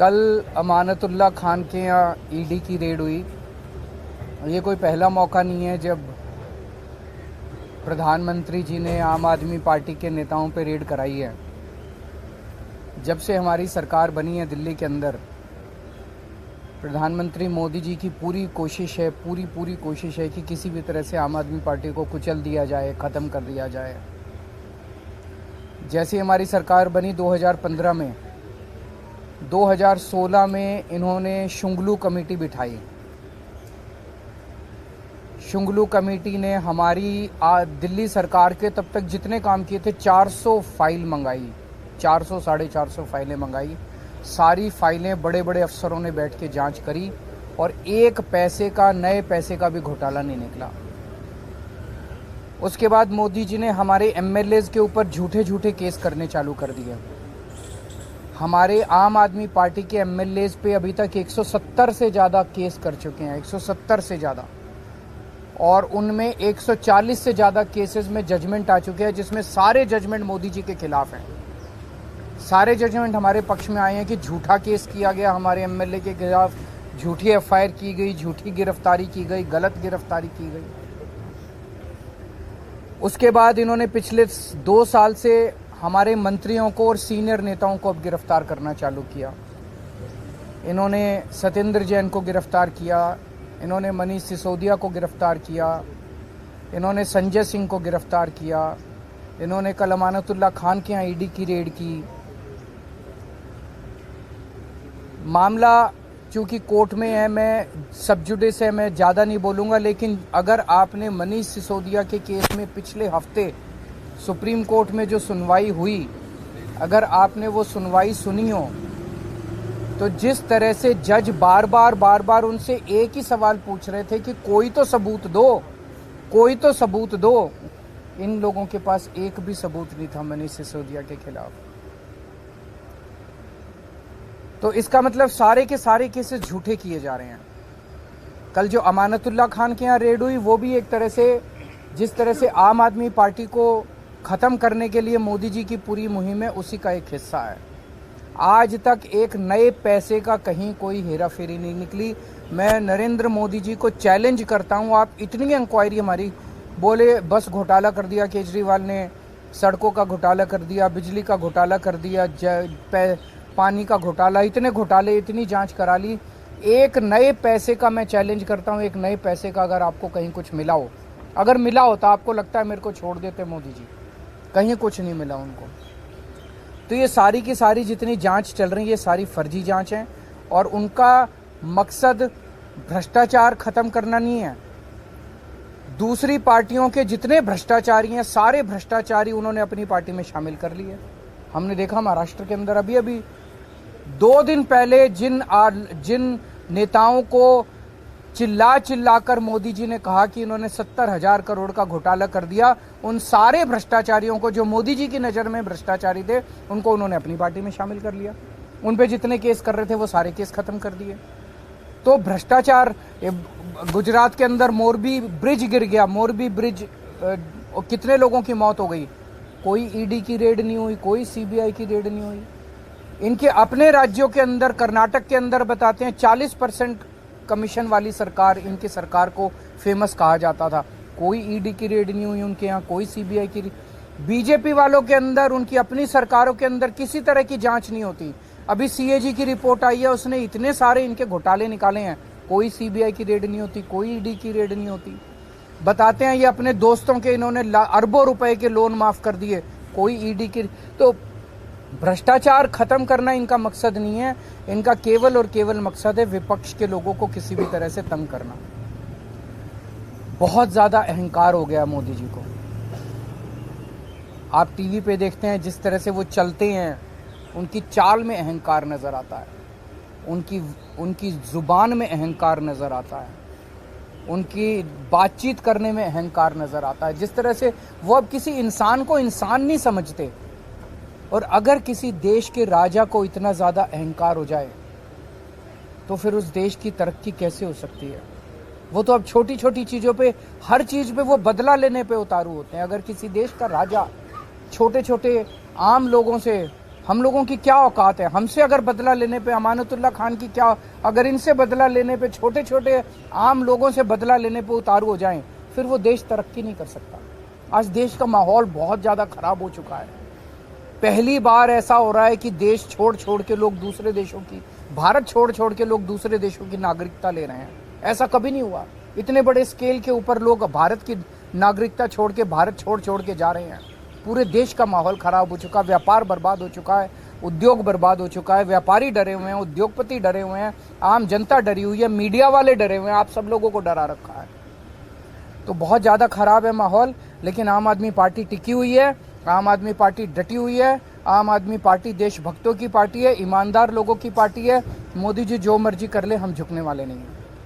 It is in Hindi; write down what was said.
कल अमानतुल्लाह खान के यहाँ ईडी की रेड हुई। ये कोई पहला मौका नहीं है जब प्रधानमंत्री जी ने आम आदमी पार्टी के नेताओं पे रेड कराई है। जब से हमारी सरकार बनी है दिल्ली के अंदर, प्रधानमंत्री मोदी जी की पूरी कोशिश है कि किसी भी तरह से आम आदमी पार्टी को कुचल दिया जाए, ख़त्म कर दिया जाए। जैसे हमारी सरकार बनी 2015 में, 2016 में इन्होंने शुंगलू कमेटी बिठाई। शुंगलू कमेटी ने हमारी दिल्ली सरकार के तब तक जितने काम किए थे 400 फाइल मंगाई, 400 साढ़े 400 फाइलें मंगाई। सारी फाइलें बड़े बड़े अफसरों ने बैठ के जांच करी और एक पैसे का, नए पैसे का भी घोटाला नहीं निकला। उसके बाद मोदी जी ने हमारे एमएलएज के ऊपर झूठे झूठे केस करने चालू कर दिए। हमारे आम आदमी पार्टी के एमएलएज पे अभी तक 170 से ज़्यादा केस कर चुके हैं, 170 से ज़्यादा, और उनमें 140 से ज़्यादा केसेस में जजमेंट आ चुके हैं, जिसमें सारे जजमेंट मोदी जी के खिलाफ हैं। सारे जजमेंट हमारे पक्ष में आए हैं कि झूठा केस किया गया हमारे एमएलए के खिलाफ, झूठी एफआईआर की गई, झूठी गिरफ्तारी की गई, गलत गिरफ्तारी की गई। उसके बाद इन्होंने पिछले 2 साल से हमारे मंत्रियों को और सीनियर नेताओं को अब गिरफ्तार करना चालू किया। इन्होंने सत्येंद्र जैन को गिरफ्तार किया, इन्होंने मनीष सिसोदिया को गिरफ्तार किया, इन्होंने संजय सिंह को गिरफ्तार किया, इन्होंने कल अमानतुल्लाह खान के यहाँ ईडी की रेड की। मामला चूँकि कोर्ट में है, मैं सब जुडिस है, मैं ज़्यादा नहीं बोलूँगा, लेकिन अगर आपने मनीष सिसोदिया के केस में पिछले हफ्ते सुप्रीम कोर्ट में जो सुनवाई हुई, अगर आपने वो सुनवाई सुनी हो, तो जिस तरह से जज बार बार उनसे एक ही सवाल पूछ रहे थे कि कोई तो सबूत दो, कोई तो सबूत दो, इन लोगों के पास एक भी सबूत नहीं था मनीष सिसोदिया के खिलाफ। तो इसका मतलब सारे के सारे केसेस झूठे किए जा रहे हैं। कल जो अमानतुल्लाह खान के यहाँ रेड हुई, वो भी एक तरह से, जिस तरह से आम आदमी पार्टी को ख़त्म करने के लिए मोदी जी की पूरी मुहिम है, उसी का एक हिस्सा है। आज तक एक नए पैसे का कहीं कोई हेरा फेरी नहीं निकली। मैं नरेंद्र मोदी जी को चैलेंज करता हूँ, आप इतनी इंक्वायरी हमारी, बोले बस घोटाला कर दिया केजरीवाल ने, सड़कों का घोटाला कर दिया, बिजली का घोटाला कर दिया, पानी का घोटाला, इतने घोटाले, इतनी जांच करा ली। एक नए पैसे का मैं चैलेंज करता हूँ, एक नए पैसे का अगर आपको कहीं कुछ मिला हो, अगर मिला हो तो आपको लगता है मेरे को छोड़ देते मोदी जी, कहीं कुछ नहीं मिला उनको। तो ये सारी की सारी जितनी जांच चल रही है, ये सारी फर्जी जांच है और उनका मकसद भ्रष्टाचार खत्म करना नहीं है। दूसरी पार्टियों के जितने भ्रष्टाचारी हैं, सारे भ्रष्टाचारी उन्होंने अपनी पार्टी में शामिल कर लिए। हमने देखा महाराष्ट्र के अंदर अभी 2 दिन पहले जिन नेताओं को चिल्लाकर मोदी जी ने कहा कि इन्होंने 70,000 करोड़ का घोटाला कर दिया, उन सारे भ्रष्टाचारियों को, जो मोदी जी की नज़र में भ्रष्टाचारी थे, उनको उन्होंने अपनी पार्टी में शामिल कर लिया। उन पे जितने केस कर रहे थे वो सारे केस खत्म कर दिए। तो भ्रष्टाचार, गुजरात के अंदर मोरबी ब्रिज गिर गया, मोरबी ब्रिज, कितने लोगों की मौत हो गई, कोई ईडी की रेड नहीं हुई, कोई सीबीआई की रेड नहीं हुई। इनके अपने राज्यों के अंदर, कर्नाटक के अंदर बताते हैं 40% कमीशन वाली सरकार, इनकी सरकार को फेमस कहा जाता था, कोई ईडी की रेड नहीं हुई उनके यहाँ, कोई सीबीआई की। बीजेपी वालों के अंदर, उनकी अपनी सरकारों के अंदर किसी तरह की जांच नहीं होती। अभी सीएजी की रिपोर्ट आई है, उसने इतने सारे इनके घोटाले निकाले हैं, कोई सीबीआई की रेड नहीं होती, कोई ईडी की रेड नहीं होती। बताते हैं ये अपने दोस्तों के इन्होंने अरबों रुपए के लोन माफ कर दिए, कोई ईडी की। तो भ्रष्टाचार खत्म करना इनका मकसद नहीं है, इनका केवल और केवल मकसद है विपक्ष के लोगों को किसी भी तरह से तंग करना। बहुत ज्यादा अहंकार हो गया मोदी जी को। आप टीवी पे देखते हैं जिस तरह से वो चलते हैं, उनकी चाल में अहंकार नजर आता है, उनकी जुबान में अहंकार नजर आता है, उनकी बातचीत करने में अहंकार नजर आता है। जिस तरह से वो अब किसी इंसान को इंसान नहीं समझते। और अगर किसी देश के राजा को इतना ज़्यादा अहंकार हो जाए तो फिर उस देश की तरक्की कैसे हो सकती है। वो तो अब छोटी छोटी चीज़ों पे, हर चीज़ पे वो बदला लेने पे उतारू होते हैं। अगर किसी देश का राजा छोटे छोटे आम लोगों से हम लोगों की क्या औकात है? हमसे अगर बदला लेने पे अमानतुल्लाह खान की क्या, अगर इनसे बदला लेने पे, छोटे छोटे आम लोगों से बदला लेने पे उतारू हो जाएं, फिर वो देश तरक्की नहीं कर सकता। आज देश का माहौल बहुत ज़्यादा खराब हो चुका है। पहली बार ऐसा हो रहा है कि देश छोड़ छोड़ के लोग दूसरे देशों की, भारत छोड़ छोड़ के लोग दूसरे देशों की नागरिकता ले रहे हैं। ऐसा कभी नहीं हुआ। इतने बड़े स्केल के ऊपर लोग भारत की नागरिकता छोड़ के, भारत छोड़ छोड़ के जा रहे हैं। पूरे देश का माहौल खराब हो चुका, व्यापार बर्बाद हो चुका है, उद्योग बर्बाद हो चुका है, व्यापारी डरे हुए हैं, उद्योगपति डरे हुए हैं, आम जनता डरी हुई है, मीडिया वाले डरे हुए हैं, आप सब लोगों को डरा रखा है। तो बहुत ज़्यादा खराब है माहौल, लेकिन आम आदमी पार्टी टिकी हुई है, आम आदमी पार्टी डटी हुई है। आम आदमी पार्टी देशभक्तों की पार्टी है, ईमानदार लोगों की पार्टी है। मोदी जी जो मर्जी कर ले, हम झुकने वाले नहीं हैं।